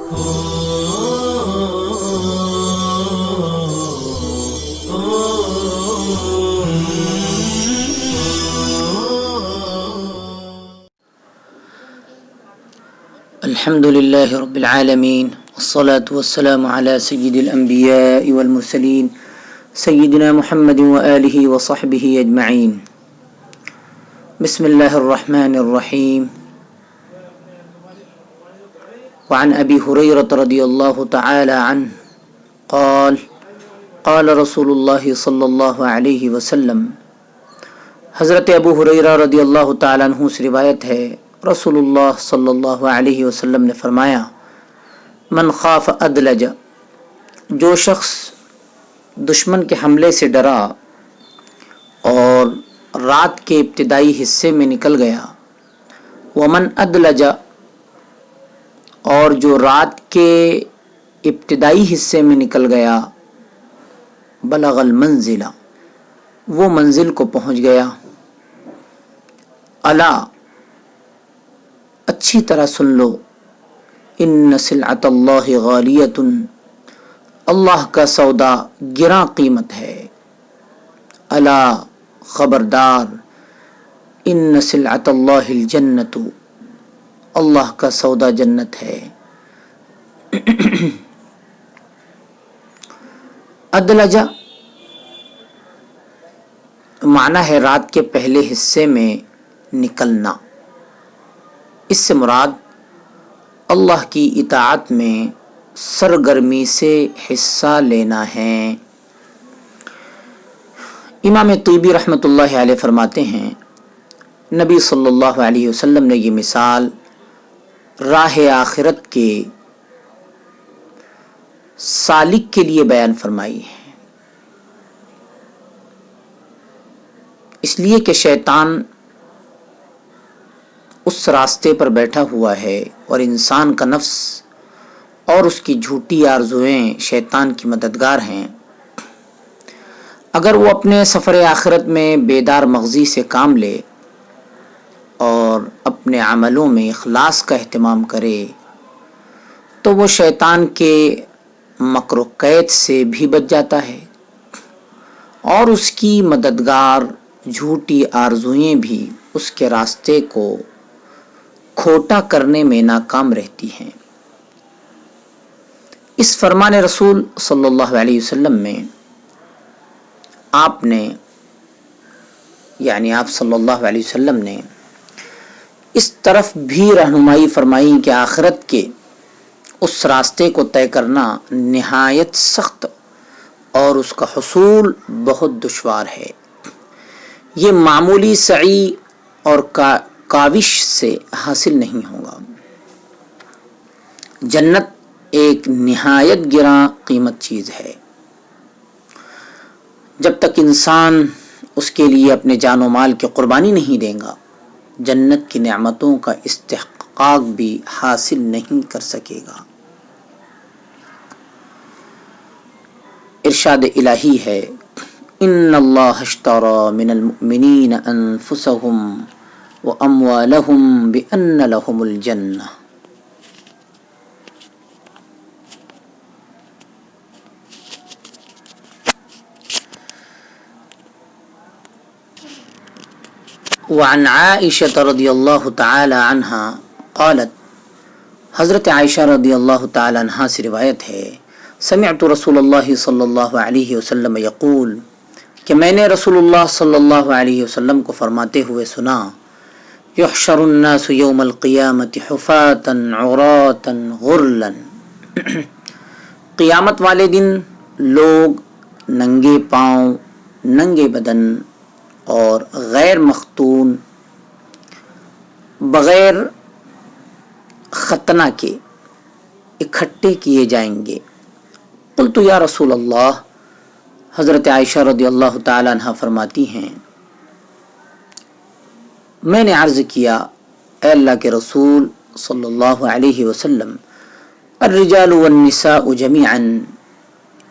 الحمد لله رب العالمين والصلاة والسلام على سيد الأنبياء والمرسلين سيدنا محمد وآله وصحبه أجمعين. بسم الله الرحمن الرحيم. وعن أبي هريرة رضي الله تعالى عنه قال قال رسول الله صلى الله عليه وسلم. حضرت ابو ہریرہ رضی اللہ تعالیٰ عنہ سے روایت ہے، رسول اللہ صلی اللہ علیہ وسلم نے فرمایا، من خاف ادلج، جو شخص دشمن کے حملے سے ڈرا اور رات کے ابتدائی حصے میں نکل گیا، ومن ادلج، اور جو رات کے ابتدائی حصے میں نکل گیا، بلغ المنزل، وہ منزل کو پہنچ گیا، الا، اچھی طرح سن لو، ان سلعۃ اللہ غالیۃ، اللہ کا سودا گراں قیمت ہے، الا، خبردار، ان سلعۃ اللہ الجنۃ، اللہ کا سودا جنت ہے۔ ادلجہ معنی ہے رات کے پہلے حصے میں نکلنا، اس سے مراد اللہ کی اطاعت میں سرگرمی سے حصہ لینا ہے۔ امام طیبی رحمۃ اللہ علیہ فرماتے ہیں، نبی صلی اللہ علیہ وسلم نے یہ مثال راہ آخرت کے سالک کے لیے بیان فرمائی ہے، اس لیے کہ شیطان اس راستے پر بیٹھا ہوا ہے اور انسان کا نفس اور اس کی جھوٹی آرزوئیں شیطان کی مددگار ہیں۔ اگر وہ اپنے سفر آخرت میں بیدار مغزی سے کام لے اور اپنے عملوں میں اخلاص کا اہتمام کرے تو وہ شیطان کے مکر و قید سے بھی بچ جاتا ہے اور اس کی مددگار جھوٹی آرزوئیں بھی اس کے راستے کو کھوٹا کرنے میں ناکام رہتی ہیں۔ اس فرمان رسول صلی اللہ علیہ وسلم میں آپ صلی اللہ علیہ وسلم نے اس طرف بھی رہنمائی فرمائی کہ آخرت کے اس راستے کو طے کرنا نہایت سخت اور اس کا حصول بہت دشوار ہے۔ یہ معمولی سعی اور کاوش سے حاصل نہیں ہوگا۔ جنت ایک نہایت گراں قیمت چیز ہے، جب تک انسان اس کے لیے اپنے جان و مال کی قربانی نہیں دے گا، جنت کی نعمتوں کا استحقاق بھی حاصل نہیں کر سکے گا۔ ارشاد الہی ہے، ان اللہ اشتری من المؤمنین انفسهم واموالهم بان لهم الجنہ۔ وعن عائشة رضی اللہ تعالی عنہا قالت، حضرت عائشہ رضی اللہ تعالی عنہا سے روایت ہے، سمعت رسول اللہ صلی اللہ علیہ وسلم یقول، کہ میں نے رسول اللہ صلی اللہ علیہ وسلم کو فرماتے ہوئے سنا، یحشر الناس یوم القیامة حفاة عراة غرلا، قیامت والے دن لوگ ننگے پاؤں، ننگے بدن اور غیر مختون، بغیر ختنہ کے اکٹھے کیے جائیں گے۔ قلت یا رسول اللہ، حضرت عائشہ رضی اللہ تعالی عنہ فرماتی ہیں، میں نے عرض کیا، اے اللہ کے رسول صلی اللہ علیہ وسلم، الرجال والنساء جميعا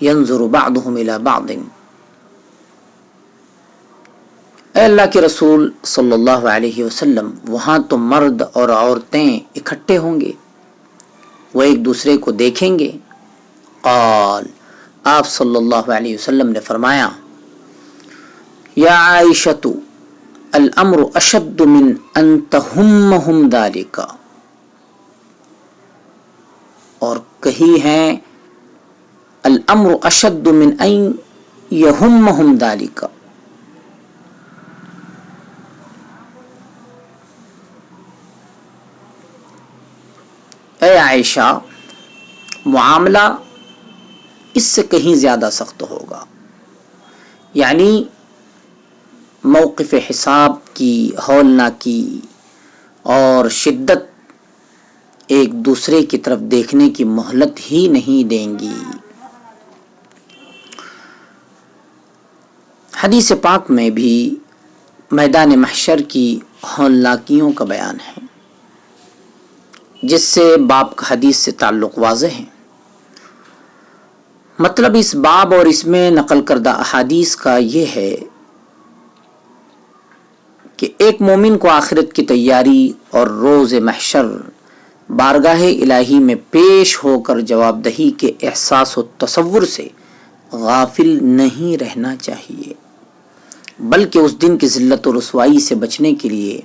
ينظر بعضهم الى بعض، اے اللہ کے رسول صلی اللہ علیہ وسلم، وہاں تو مرد اور عورتیں اکٹھے ہوں گے، وہ ایک دوسرے کو دیکھیں گے؟ قال، آپ صلی اللہ علیہ وسلم نے فرمایا، یا عائشۃ الامر اشد من ان تہمہم ذالک، اور کہی ہیں الامر اشد من ان یہمہم ذالک، اے عائشہ، معاملہ اس سے کہیں زیادہ سخت ہوگا، یعنی موقف حساب کی ہولناکی اور شدت ایک دوسرے کی طرف دیکھنے کی مہلت ہی نہیں دیں گی۔ حدیث پاک میں بھی میدان محشر کی ہولناکیوں کا بیان ہے، جس سے باب کا حدیث سے تعلق واضح ہے۔ مطلب اس باب اور اس میں نقل کردہ احادیث کا یہ ہے کہ ایک مومن کو آخرت کی تیاری اور روز محشر بارگاہ الہی میں پیش ہو کر جواب دہی کے احساس و تصور سے غافل نہیں رہنا چاہیے، بلکہ اس دن کی ذلت و رسوائی سے بچنے کے لیے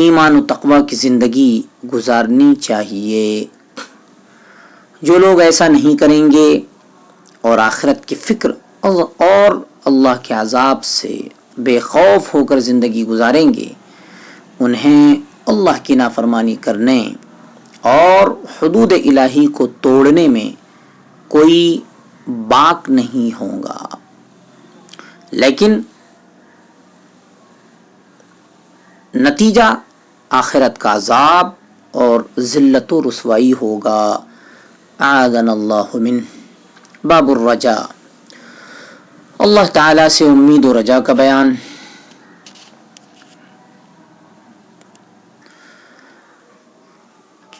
ایمان و تقوی کی زندگی گزارنی چاہیے۔ جو لوگ ایسا نہیں کریں گے اور آخرت کی فکر اور اللہ کے عذاب سے بے خوف ہو کر زندگی گزاریں گے، انہیں اللہ کی نافرمانی کرنے اور حدود الہی کو توڑنے میں کوئی باک نہیں ہوگا، لیکن نتیجہ آخرت کا عذاب اور ذلت و رسوائی ہوگا۔ اعاذنا اللہ منہ۔ باب الرجاء، اللہ تعالی سے امید و رجا کا بیان۔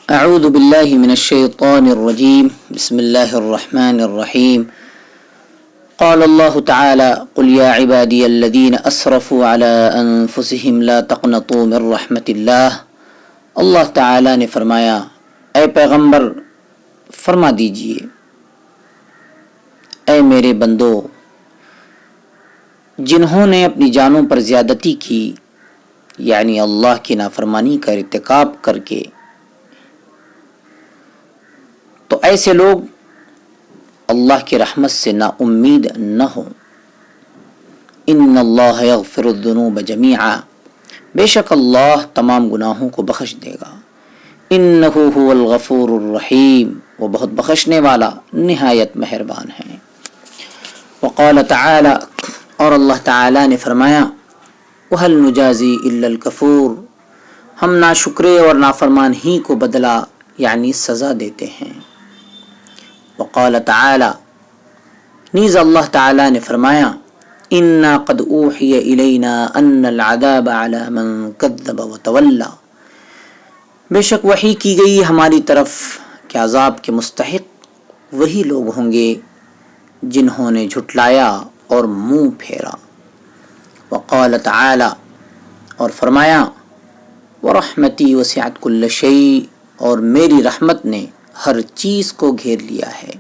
اعوذ باللہ من الشیطان الرجیم، بسم اللہ الرحمن الرحیم۔ قال اللہ تعالی قل یا عبادی الذین اسرفوا علی انفسہم لا تقنطوا من رحمت اللہ۔ اللہ تعالی نے فرمایا، اے پیغمبر فرما دیجئے، اے میرے بندو، جنہوں نے اپنی جانوں پر زیادتی کی، یعنی اللہ کی نافرمانی کا ارتکاب کر کے، تو ایسے لوگ اللہ کی رحمت سے نا امید نہ ہو۔ ان اللہ یغفر الذنوب جميعا، بے شک اللہ تمام گناہوں کو بخش دے گا۔ انہ هو الغفور الرحیم، وہ بہت بخشنے والا نہایت مہربان ہے۔ وقال تعالی، اور اللہ تعالی نے فرمایا، وَهَلْ نُجَازِي إِلَّا الْكَفُورَ، ہم ناشکرے اور نافرمان ہی کو بدلہ یعنی سزا دیتے ہیں۔ وقال تعالی، نیز اللہ تعالی نے فرمایا، اِنَّا قَدْ أُوحِيَ إِلَيْنَا أَنَّ الْعَذَابَ عَلَى مَنْ كَذَّبَ وَتَوَلَّى، بے شک وحی کی گئی ہماری طرف کہ عذاب کے مستحق وہی لوگ ہوں گے جنہوں نے جھٹلایا اور منہ پھیرا۔ وقال تعالی، اور فرمایا، وَرَحْمَتِي وَسِعَتْ كُلَّ شَيْءٍ، اور میری رحمت نے ہر چیز کو گھیر لیا ہے۔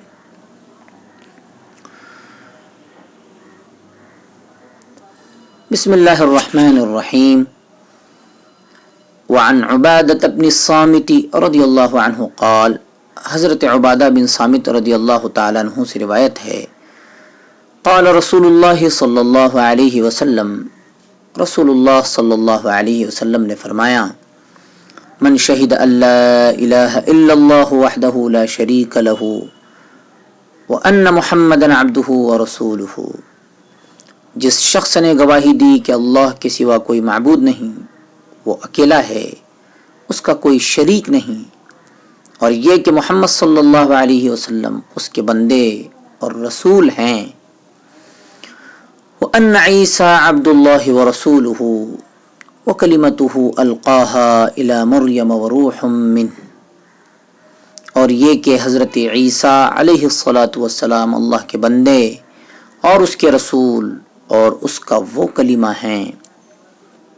بسم اللہ الرحمن الرحیم۔ وعن عبادة بن الصامت رضی اللہ عنہ قال، حضرت عبادہ بن صامت رضی اللہ تعالی عنہ سے روایت ہے، قال رسول اللہ صلی اللہ علیہ وسلم، رسول اللہ صلی اللہ علیہ وسلم نے فرمایا، من شہد ان لا الہ الا اللہ وحدہ لا شریک لہ وان محمدا عبدہ ورسولہ، جس شخص نے گواہی دی کہ اللہ کے سوا کوئی معبود نہیں، وہ اکیلا ہے، اس کا کوئی شریک نہیں، اور یہ کہ محمد صلی اللہ علیہ وسلم اس کے بندے اور رسول ہیں، وَأَنَّ عِيسَىٰ عَبْدُ اللَّهِ وَرَسُولُهُ وَكَلِمَتُهُ أَلْقَاهَا إِلَىٰ مَرْيَمَ وَرُوحٌ مِّنْهُ، اور یہ کہ حضرت عیسیٰ علیہ السلام اللہ کے بندے اور اس کے رسول اور اس کا وہ کلمہ ہیں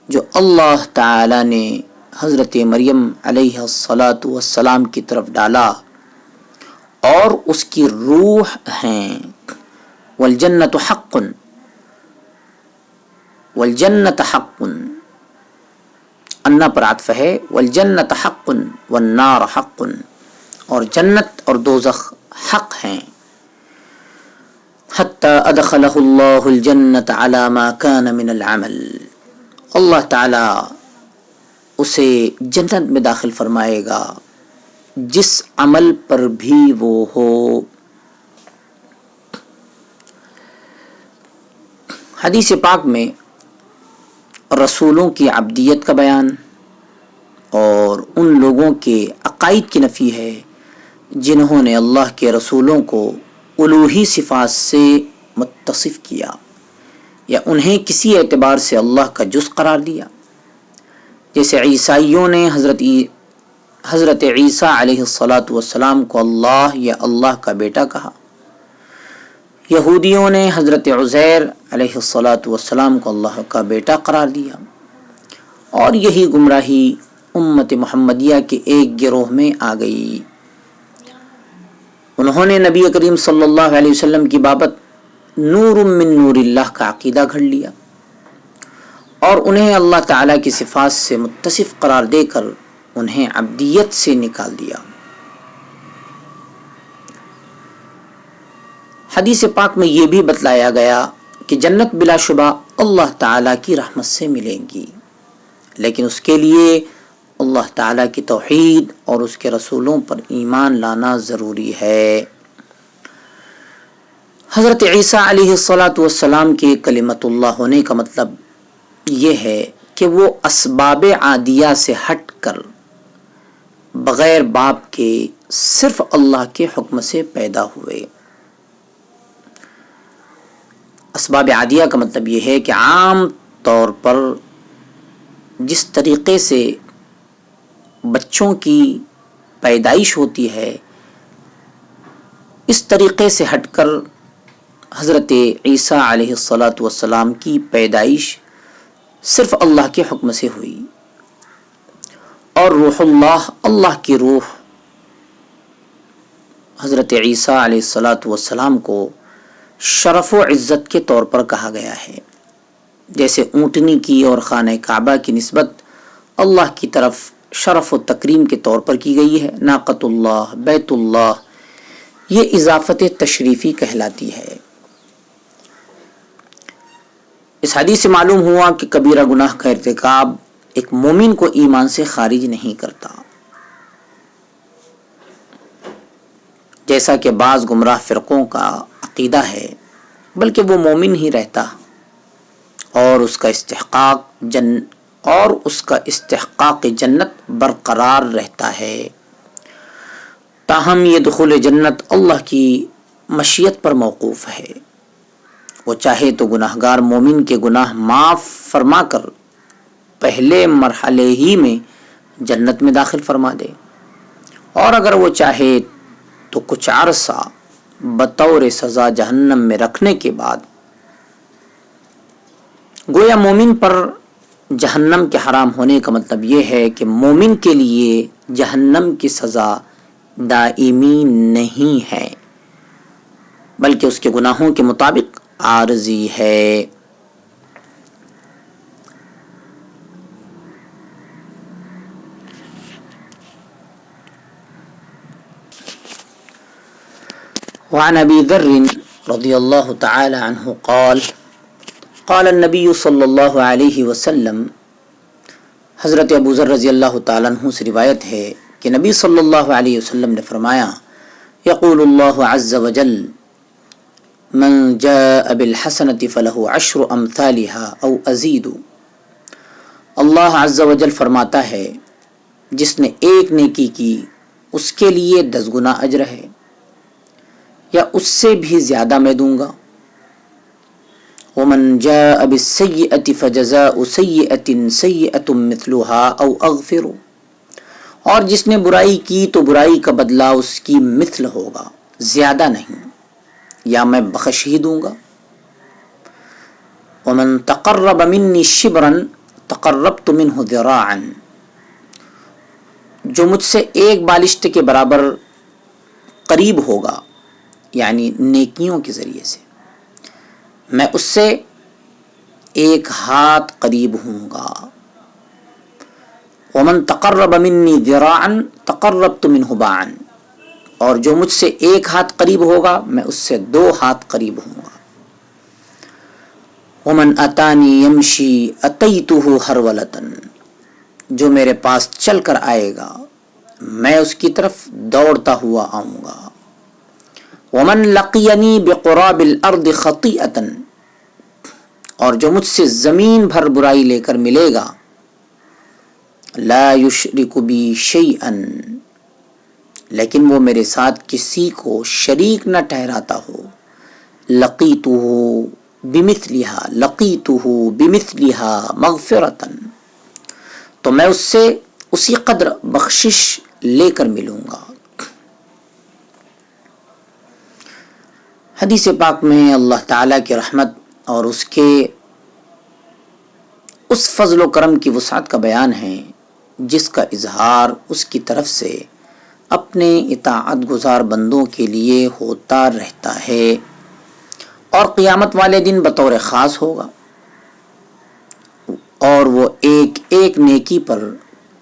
جو اللہ تعالی نے حضرت مریم علیہ السلام کی طرف ڈالا اور اس کی روح ہیں. والجنت حق، والجنت حق، انا پر عطف ہے، والجنت حق والنار حق، اور جنت اور دوزخ حق ہیں. حتی ادخلہ اللہ الجنت علی ما کان من العمل، اللہ تعالی اسے جنت میں داخل فرمائے گا جس عمل پر بھی وہ ہو. حدیث پاک میں رسولوں کی عبدیت کا بیان اور ان لوگوں کے عقائد کی نفی ہے جنہوں نے اللہ کے رسولوں کو الوہی صفات سے متصف کیا یا انہیں کسی اعتبار سے اللہ کا جز قرار دیا. جیسے عیسائیوں نے حضرت عیسیٰ علیہ السلام کو اللہ یا اللہ کا بیٹا کہا. یہودیوں نے حضرت عزیر علیہ السلام کو اللہ کا بیٹا قرار دیا. اور یہی گمراہی امت محمدیہ کے ایک گروہ میں آ گئی. انہوں نے نبی کریم صلی اللہ علیہ وسلم کی بابت نور من نور اللہ کا عقیدہ گھڑ لیا اور انہیں اللہ تعالیٰ کی صفات سے متصف قرار دے کر انہیں عبدیت سے نکال دیا. حدیث پاک میں یہ بھی بتلایا گیا کہ جنت بلا شبہ اللہ تعالیٰ کی رحمت سے ملیں گی، لیکن اس کے لیے اللہ تعالیٰ کی توحید اور اس کے رسولوں پر ایمان لانا ضروری ہے. حضرت عیسیٰ علیہ السلام کے کلمت اللہ ہونے کا مطلب یہ ہے کہ وہ اسباب عادیہ سے ہٹ کر بغیر باپ کے صرف اللہ کے حکم سے پیدا ہوئے. اسباب عادیہ کا مطلب یہ ہے کہ عام طور پر جس طریقے سے بچوں کی پیدائش ہوتی ہے اس طریقے سے ہٹ کر حضرت عیسیٰ علیہ السلام کی پیدائش صرف اللہ کے حکم سے ہوئی. اور روح اللہ، اللہ کی روح حضرت عیسیٰ علیہ السلام کو شرف و عزت کے طور پر کہا گیا ہے. جیسے اونٹنی کی اور خانہ کعبہ کی نسبت اللہ کی طرف شرف و تکریم کے طور پر کی گئی ہے. ناقۃ اللہ، بیت اللہ، یہ اضافت تشریفی کہلاتی ہے. اس حدیث سے معلوم ہوا کہ کبیرہ گناہ کا ارتکاب ایک مومن کو ایمان سے خارج نہیں کرتا، جیسا کہ بعض گمراہ فرقوں کا عقیدہ ہے، بلکہ وہ مومن ہی رہتا اور اس کا استحقاق جنت برقرار رہتا ہے. تاہم یہ دخول جنت اللہ کی مشیت پر موقوف ہے. وہ چاہے تو گناہگار مومن کے گناہ معاف فرما کر پہلے مرحلے ہی میں جنت میں داخل فرما دے، اور اگر وہ چاہے تو کچھ عرصہ بطور سزا جہنم میں رکھنے کے بعد، گویا مومن پر جہنم کے حرام ہونے کا مطلب یہ ہے کہ مومن کے لیے جہنم کی سزا دائمی نہیں ہے، بلکہ اس کے گناہوں کے مطابق عارضی ہے. وعن ابی ذر رضی اللہ تعالی عنہ قال قال النبی صلی اللہ علیہ وسلم، حضرت ابو ذر رضی اللہ تعالی عنہ سے روایت ہے کہ نبی صلی اللہ علیہ وسلم نے فرمایا، یقول اللہ عز وجل من جاء بالحسنة فله عشر امثالها او ازید. اللہ عز وجل فرماتا ہے جس نے ایک نیکی کی اس کے لیے 10 گنا اجر ہے یا اس سے بھی زیادہ میں دوں گا. ومن جاء بالسیئة فجزاء سیئة سیئة مثلها او اغفر. اور جس نے برائی کی تو برائی کا بدلہ اس کی مثل ہوگا، زیادہ نہیں، یا میں بخش ہی دوں گا. ومن تقرب منی شبرا تقربت منہ ذراعا. جو مجھ سے ایک بالشت کے برابر قریب ہوگا یعنی نیکیوں کے ذریعے سے، میں اس سے ایک ہاتھ قریب ہوں گا۔ ومن تقرب منی ذراعا تقربت منہ باعا، اور جو مجھ سے ایک ہاتھ قریب ہوگا میں اس سے 2 ہاتھ قریب ہوں گا۔ ومن اتانی یمشی اتیتہ ہرولۃ، جو میرے پاس چل کر آئے گا میں اس کی طرف دوڑتا ہوا آؤں گا۔ ومن لقینی بقراب الارض خطیئۃ، اور جو مجھ سے زمین بھر برائی لے کر ملے گا، لا یشرک بی شیئا، لیکن وہ میرے ساتھ کسی کو شریک نہ ٹھہراتا ہو، لقیتہ بمثلھا مغفرۃ، تو میں اس سے اسی قدر بخشش لے کر ملوں گا۔ حدیث پاک میں اللہ تعالیٰ کی رحمت اور اس کے اس فضل و کرم کی وسعت کا بیان ہے جس کا اظہار اس کی طرف سے اپنے اطاعت گزار بندوں کے لیے ہوتا رہتا ہے، اور قیامت والے دن بطور خاص ہوگا، اور وہ ایک ایک نیکی پر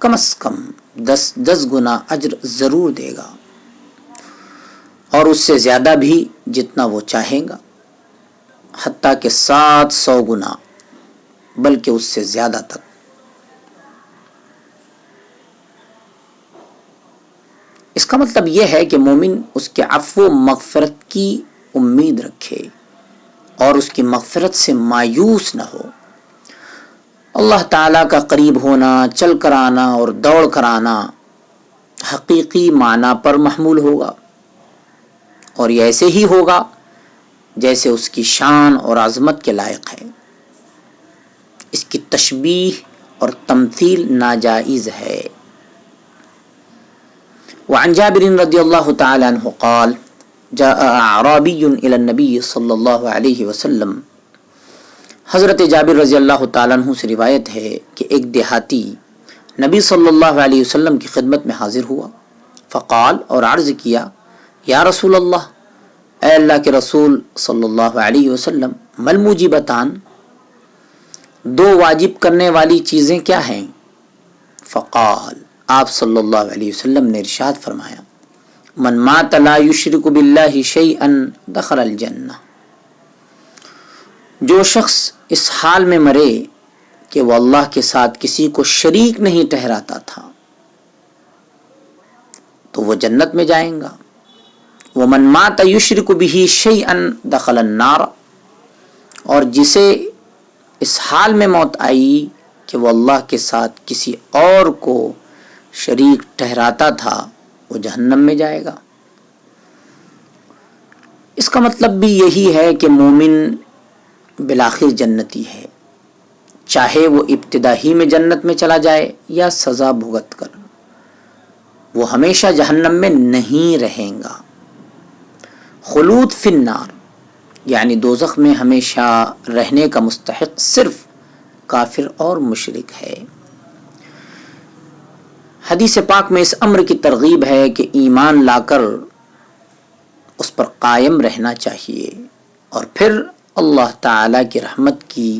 کم از کم 10 گنا اجر ضرور دے گا، اور اس سے زیادہ بھی جتنا وہ چاہے گا، حتیٰ کہ 700 گنا، بلکہ اس سے زیادہ تک۔ اس کا مطلب یہ ہے کہ مومن اس کے عفو و مغفرت کی امید رکھے اور اس کی مغفرت سے مایوس نہ ہو۔ اللہ تعالیٰ کا قریب ہونا، چل کر آنا اور دوڑ کر آنا حقیقی معنی پر محمول ہوگا، اور یہ ایسے ہی ہوگا جیسے اس کی شان اور عظمت کے لائق ہے۔ اس کی تشبیہ اور تمثیل ناجائز ہے۔ وعن جابر رضی اللہ تعالی عنہ قال جاء اعرابی الى النبی صلی اللہ علیہ وسلم، حضرت جابر رضی اللہ تعالیٰ عنہ سے روایت ہے کہ ایک دیہاتی نبی صلی اللہ علیہ وسلم کی خدمت میں حاضر ہوا، فقال، اور عرض کیا، یا رسول اللہ، اے اللہ کے رسول صلی اللہ علیہ وسلم، مل موجبتان، 2 واجب کرنے والی چیزیں کیا ہیں؟ فقال، آپ صلی اللہ علیہ وسلم نے ارشاد فرمایا، من مات لا یشرک باللہ شیئا دخل الجنہ، جو شخص اس حال میں مرے کہ وہ اللہ کے ساتھ کسی کو شریک نہیں ٹھہراتا تھا تو وہ جنت میں جائیں گا۔ ومن مات یشرک بہ شیئا دخل النار، اور جسے اس حال میں موت آئی کہ وہ اللہ کے ساتھ کسی اور کو شریک ٹھہراتا تھا وہ جہنم میں جائے گا۔ اس کا مطلب بھی یہی ہے کہ مومن بالآخر جنتی ہے، چاہے وہ ابتدا ہی میں جنت میں چلا جائے یا سزا بھگت کر، وہ ہمیشہ جہنم میں نہیں رہے گا۔ خلود فی النار یعنی دوزخ میں ہمیشہ رہنے کا مستحق صرف کافر اور مشرک ہے۔ حدیث پاک میں اس امر کی ترغیب ہے کہ ایمان لا کر اس پر قائم رہنا چاہیے اور پھر اللہ تعالی کی رحمت کی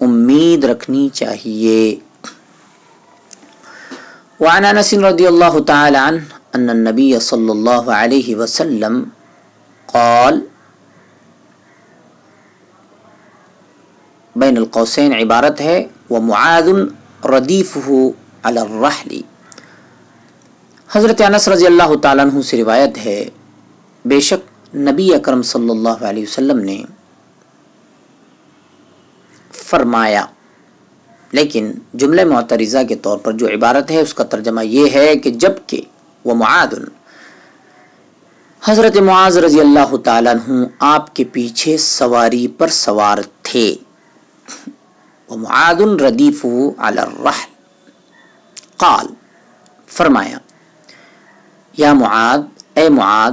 امید رکھنی چاہیے۔ وعن انس رضی اللہ تعالی عنہ ان النبی صلی اللہ علیہ وسلم قال، بین القوسین عبارت ہے ومعاذ ردیفہ علی الرحل۔ حضرت انس رضی اللہ تعالیٰ عنہ سے روایت ہے، بے شک نبی اکرم صلی اللہ علیہ وسلم نے فرمایا، لیکن جملہ معترضہ کے طور پر جو عبارت ہے اس کا ترجمہ یہ ہے کہ جب کہ وہ معاذ، حضرت معاذ رضی اللہ تعالیٰ عنہ آپ کے پیچھے سواری پر سوار تھے، ومعاذ ردیفہ علی الرحل، قال، فرمایا، یا معاذ، اے معاذ،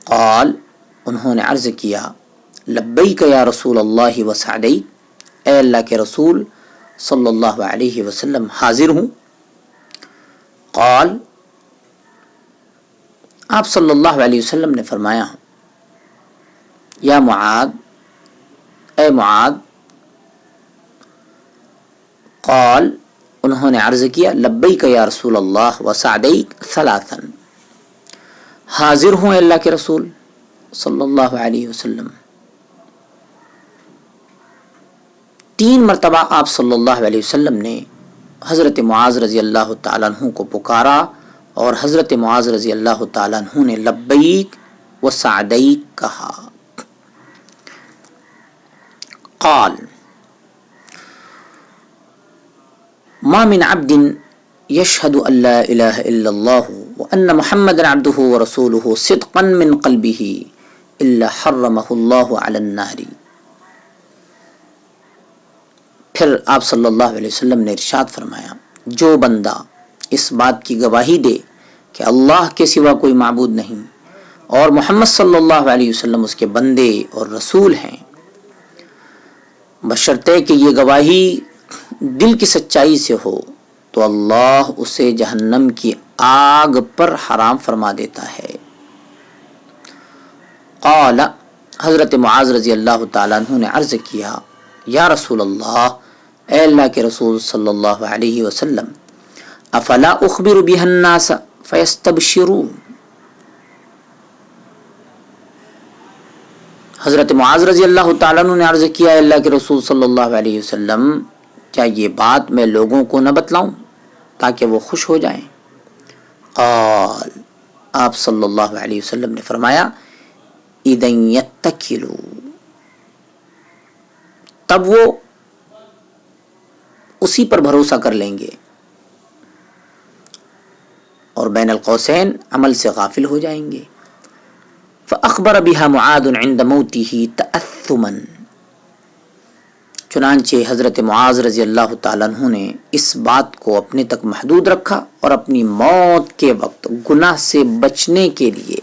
قال، انہوں نے عرض کیا، لبیک یا رسول اللہ وسعدیک، اے اللہ کے رسول صلی اللہ علیہ وسلم حاضر ہوں۔ قال، آپ صلی اللہ علیہ وسلم نے فرمایا یا معاذ، اے معاذ، قال، انہوں نے عرض کیا لبیک یا رسول اللہ وسعدیک ثلاثا، حاضر ہوں اللہ کے رسول صلی اللہ علیہ وسلم۔ 3 مرتبہ آپ صلی اللہ علیہ وسلم نے حضرت معاذ رضی اللہ تعالیٰ عنہ کو پکارا اور حضرت معاذ رضی اللہ تعالیٰ عنہ نے لبیک و سعدیک کہا۔ قال ما من عبد يشهد ان لا اله الا الله وان محمدا عبده ورسوله صدقا من قلبه الا حرمه الله على النار۔ پھر آپ صلی اللہ علیہ وسلم نے ارشاد فرمایا جو بندہ اس بات کی گواہی دے کہ اللہ کے سوا کوئی معبود نہیں اور محمد صلی اللہ علیہ وسلم اس کے بندے اور رسول ہیں، بشرطے کہ یہ گواہی دل کی سچائی سے ہو، تو اللہ اسے جہنم کی آگ پر حرام فرما دیتا ہے۔ قال، حضرت معاذ رضی اللہ تعالیٰ عنہ نے عرض کیا یا رسول اللہ، اے اللہ کے رسول صلی اللہ علیہ وسلم، افلا اخبر بها الناس فیستبشرون۔ حضرت معاذ رضی اللہ تعالیٰ عنہ نے عرض کیا اے اللہ کے رسول صلی اللہ علیہ وسلم، کیا یہ بات میں لوگوں کو نہ بتلاؤں تاکہ وہ خوش ہو جائیں؟ قال، آپ صلی اللہ علیہ وسلم نے فرمایا اذن یتکلوا، تب وہ اسی پر بھروسہ کر لیں گے اور بین القوسین عمل سے غافل ہو جائیں گے۔ فاخبر بها معاذ عند موته تأثما، چنانچہ حضرت معاذ رضی اللہ تعالیٰ عنہ نے اس بات کو اپنے تک محدود رکھا اور اپنی موت کے وقت گناہ سے بچنے کے لیے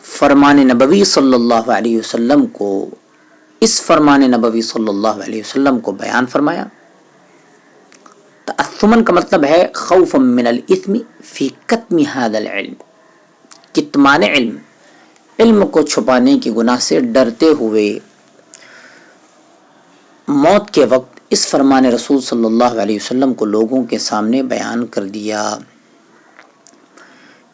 فرمان نبوی صلی اللہ علیہ وسلم کو، اس فرمان نبوی صلی اللہ علیہ وسلم کو بیان فرمایا۔ تأثمن کا مطلب ہے خوفا من الاثم فی کتم هذا العلم، کتمان علم کو چھپانے کی گناہ سے ڈرتے ہوئے موت کے وقت اس فرمان رسول صلی اللہ علیہ وسلم کو لوگوں کے سامنے بیان کر دیا۔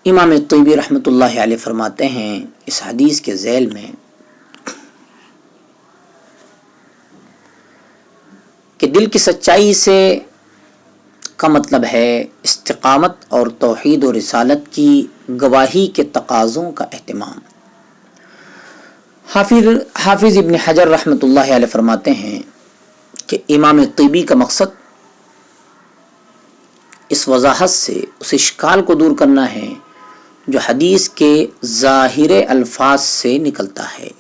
امام طیبی رحمۃ اللہ علیہ فرماتے ہیں اس حدیث کے ذیل میں کہ دل کی سچائی سے کا مطلب ہے استقامت اور توحید و رسالت کی گواہی کے تقاضوں کا اہتمام۔ حافظ ابن حجر رحمۃ اللہ علیہ فرماتے ہیں کہ امام طیبی کا مقصد اس وضاحت سے اس اشکال کو دور کرنا ہے جو حدیث کے ظاہر الفاظ سے نکلتا ہے،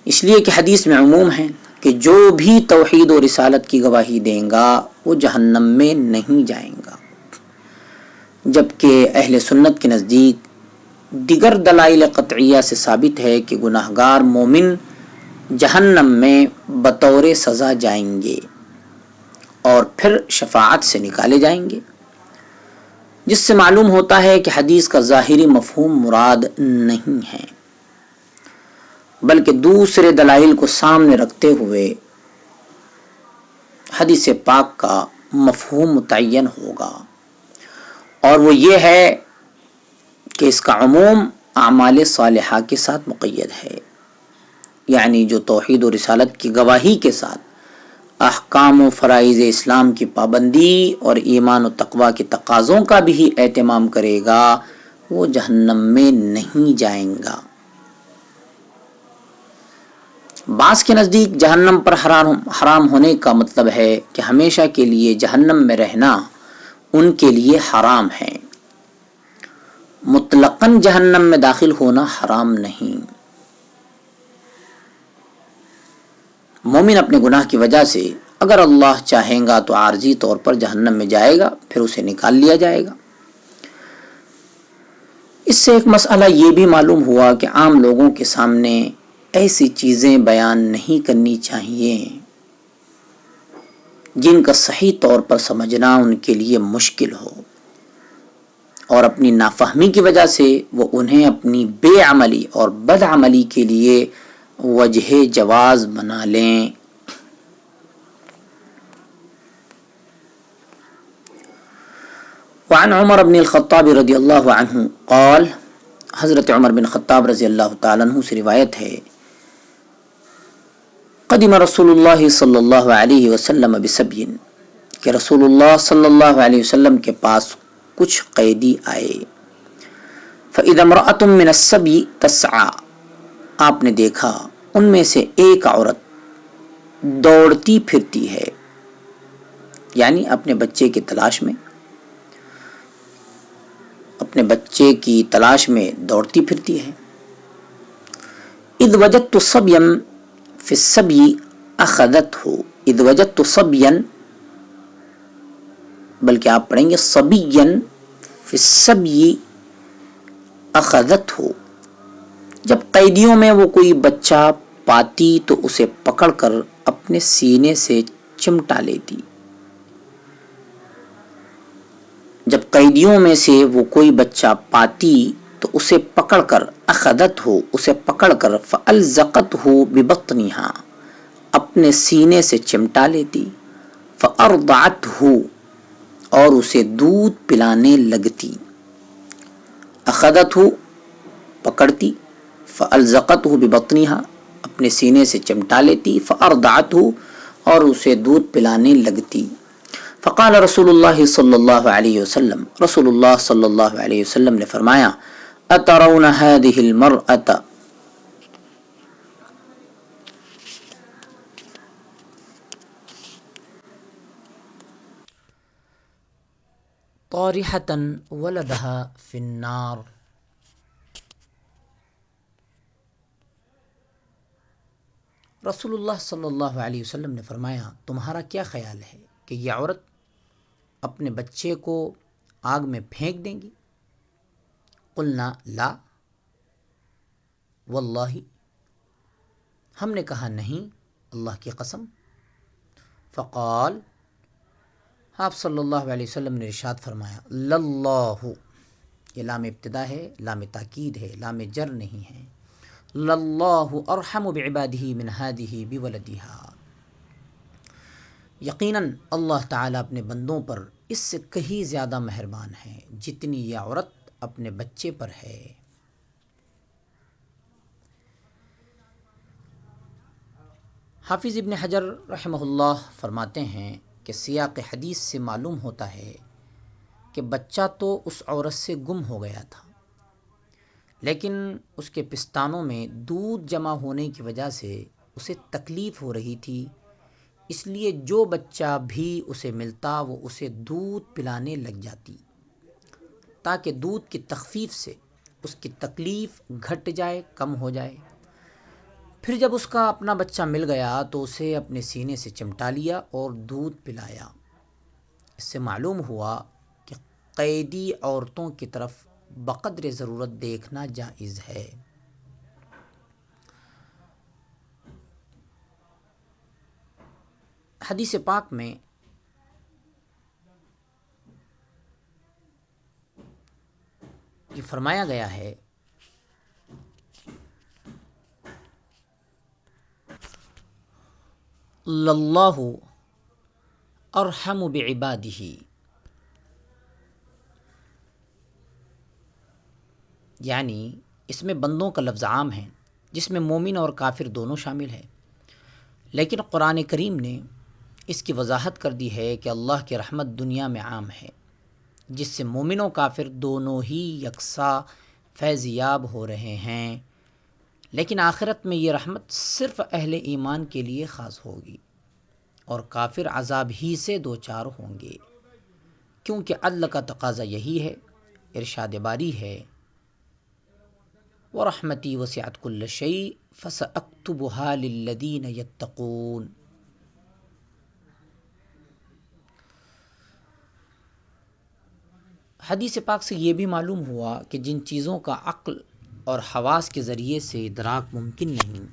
اس لیے کہ حدیث میں عموم ہے کہ جو بھی توحید و رسالت کی گواہی دیں گا وہ جہنم میں نہیں جائیں گا، جبکہ اہل سنت کے نزدیک دیگر دلائل قطعیہ سے ثابت ہے کہ گناہگار مومن جہنم میں بطور سزا جائیں گے اور پھر شفاعت سے نکالے جائیں گے، جس سے معلوم ہوتا ہے کہ حدیث کا ظاہری مفہوم مراد نہیں ہے، بلکہ دوسرے دلائل کو سامنے رکھتے ہوئے حدیث پاک کا مفہوم متعین ہوگا، اور وہ یہ ہے کہ اس کا عموم اعمال صالحہ کے ساتھ مقید ہے، یعنی جو توحید و رسالت کی گواہی کے ساتھ احکام و فرائض اسلام کی پابندی اور ایمان و تقوی کے تقاضوں کا بھی اہتمام کرے گا وہ جہنم میں نہیں جائیں گا۔ بعض کے نزدیک جہنم پر حرام ہونے کا مطلب ہے کہ ہمیشہ کے لیے جہنم میں رہنا ان کے لیے حرام ہے، مطلقاً جہنم میں داخل ہونا حرام نہیں۔ مومن اپنے گناہ کی وجہ سے اگر اللہ چاہیں گا تو عارضی طور پر جہنم میں جائے گا، پھر اسے نکال لیا جائے گا۔ اس سے ایک مسئلہ یہ بھی معلوم ہوا کہ عام لوگوں کے سامنے ایسی چیزیں بیان نہیں کرنی چاہیے جن کا صحیح طور پر سمجھنا ان کے لیے مشکل ہو اور اپنی نافہمی کی وجہ سے وہ انہیں اپنی بے عملی اور بد عملی کے لیے وجہ جواز بنا لیں۔ وعن عمر بن الخطاب رضی اللہ عنہ قال، حضرت عمر بن خطاب رضی اللہ تعالیٰ عنہ سے روایت ہے، قدم رسول اللہ صلی اللہ علیہ وسلم بسبی، کہ رسول اللہ صلی اللہ علیہ وسلم کے پاس کچھ قیدی آئے۔ فَإِذَا امْرَأَةٌ مِّنَ السَّبْيِ تَسْعَىٰ، آپ نے دیکھا ان میں سے ایک عورت دوڑتی پھرتی ہے، یعنی اپنے بچے کی تلاش میں، اپنے بچے کی تلاش میں دوڑتی پھرتی ہے۔ اذ وجدت صبیا فی الصبی اخذته، اذ وجدت صبیا، بلکہ آپ پڑھیں گے صبیا فی الصبی اخذته، جب قیدیوں میں وہ کوئی بچہ پاتی تو اسے پکڑ کر اپنے سینے سے چمٹا لیتی۔ جب قیدیوں میں سے وہ کوئی بچہ پاتی تو اسے پکڑ کر، اخذت ہو، اسے پکڑ کر، فالزقته ببطنها، اپنے سینے سے چمٹا لیتی، فارضعته، اور اسے دودھ پلانے لگتی۔ اخذته پکڑتی، فالزقته ببطنها اپنے سینے سے چمٹا لیتی، فارضعته اور اسے دودھ پلانے لگتی۔ فقال رسول اللہ صلی اللہ علیہ وسلم، رسول اللہ صلی اللہ علیہ وسلم نے فرمایا، اترون هذه المرأة طارحة ولدها في النار، رسول اللہ صلی اللہ علیہ وسلم نے فرمایا، تمہارا کیا خیال ہے کہ یہ عورت اپنے بچے کو آگ میں پھینک دیں گی؟ قلنا لا واللہ، ہم نے کہا نہیں، اللہ کی قسم۔ فقال، آپ صلی اللہ علیہ وسلم نے ارشاد فرمایا، للہ، یہ لام ابتدا ہے، لام تاکید ہے، لام جر نہیں ہے، للہ ارحم بعبادہ من ہذہ بولدہا، یقیناً اللہ تعالیٰ اپنے بندوں پر اس سے کہیں زیادہ مہربان ہے جتنی یہ عورت اپنے بچے پر ہے۔ حافظ ابن حجر رحمہ اللہ فرماتے ہیں کہ سیاق حدیث سے معلوم ہوتا ہے کہ بچہ تو اس عورت سے گم ہو گیا تھا، لیکن اس کے پستانوں میں دودھ جمع ہونے کی وجہ سے اسے تکلیف ہو رہی تھی، اس لیے جو بچہ بھی اسے ملتا وہ اسے دودھ پلانے لگ جاتی تاکہ دودھ کی تخفیف سے اس کی تکلیف گھٹ جائے، کم ہو جائے۔ پھر جب اس کا اپنا بچہ مل گیا تو اسے اپنے سینے سے چمٹا لیا اور دودھ پلایا۔ اس سے معلوم ہوا کہ قیدی عورتوں کی طرف بقدر ضرورت دیکھنا جائز ہے۔ حدیث پاک میں یہ فرمایا گیا ہے، للہ ارحم بعبادہ، یعنی اس میں بندوں کا لفظ عام ہے جس میں مومن اور کافر دونوں شامل ہیں، لیکن قرآن کریم نے اس کی وضاحت کر دی ہے کہ اللہ کی رحمت دنیا میں عام ہے، جس سے مومن و کافر دونوں ہی یکساں فیض یاب ہو رہے ہیں، لیکن آخرت میں یہ رحمت صرف اہل ایمان کے لیے خاص ہوگی اور کافر عذاب ہی سے دوچار ہوں گے، کیونکہ عدل کا تقاضا یہی ہے۔ ارشاد باری ہے، وَرَحْمَتِي وَسِعَتْ كُلَّ شَيْءٍ فَسَأَكْتُبُهَا لِلَّذِينَ يَتَّقُونَ۔ حدیث پاک سے یہ بھی معلوم ہوا کہ جن چیزوں کا عقل اور حواس کے ذریعے سے ادراک ممکن نہیں،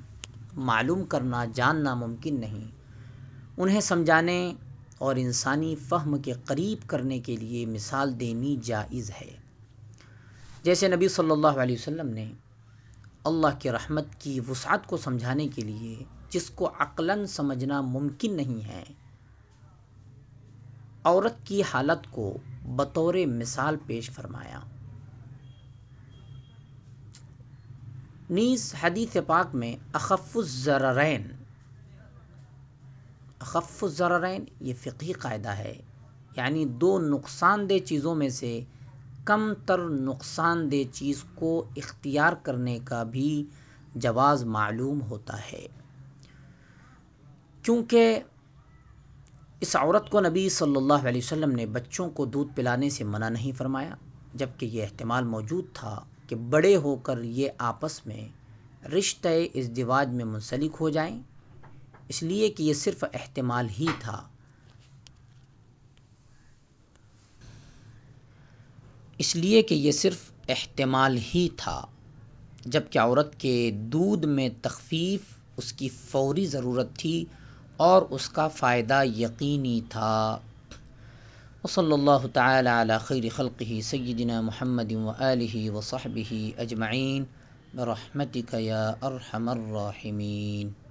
معلوم کرنا، جاننا ممکن نہیں، انہیں سمجھانے اور انسانی فہم کے قریب کرنے کے لیے مثال دینی جائز ہے۔ جیسے نبی صلی اللہ علیہ وسلم نے اللہ کی رحمت کی وسعت کو سمجھانے کے لیے جس کو عقلاً سمجھنا ممکن نہیں ہے، عورت کی حالت کو بطور مثال پیش فرمایا۔ نیز حدیث پاک میں اخف الضررین یہ فقہی قاعدہ ہے، یعنی دو نقصان دہ چیزوں میں سے کم تر نقصان دہ چیز کو اختیار کرنے کا بھی جواز معلوم ہوتا ہے، کیونکہ اس عورت کو نبی صلی اللہ علیہ وسلم نے بچوں کو دودھ پلانے سے منع نہیں فرمایا، جبکہ یہ احتمال موجود تھا کہ بڑے ہو کر یہ آپس میں رشتہ ازدواج میں منسلک ہو جائیں، اس لیے کہ یہ صرف احتمال ہی تھا۔ جبکہ عورت کے دودھ میں تخفیف اس کی فوری ضرورت تھی اور اس کا فائدہ یقینی تھا۔ وصلی اللہ تعالی علی خیر خلقہ سیدنا محمد وآلہ وصحبہ اجمعین برحمتک یا ارحم الراحمین۔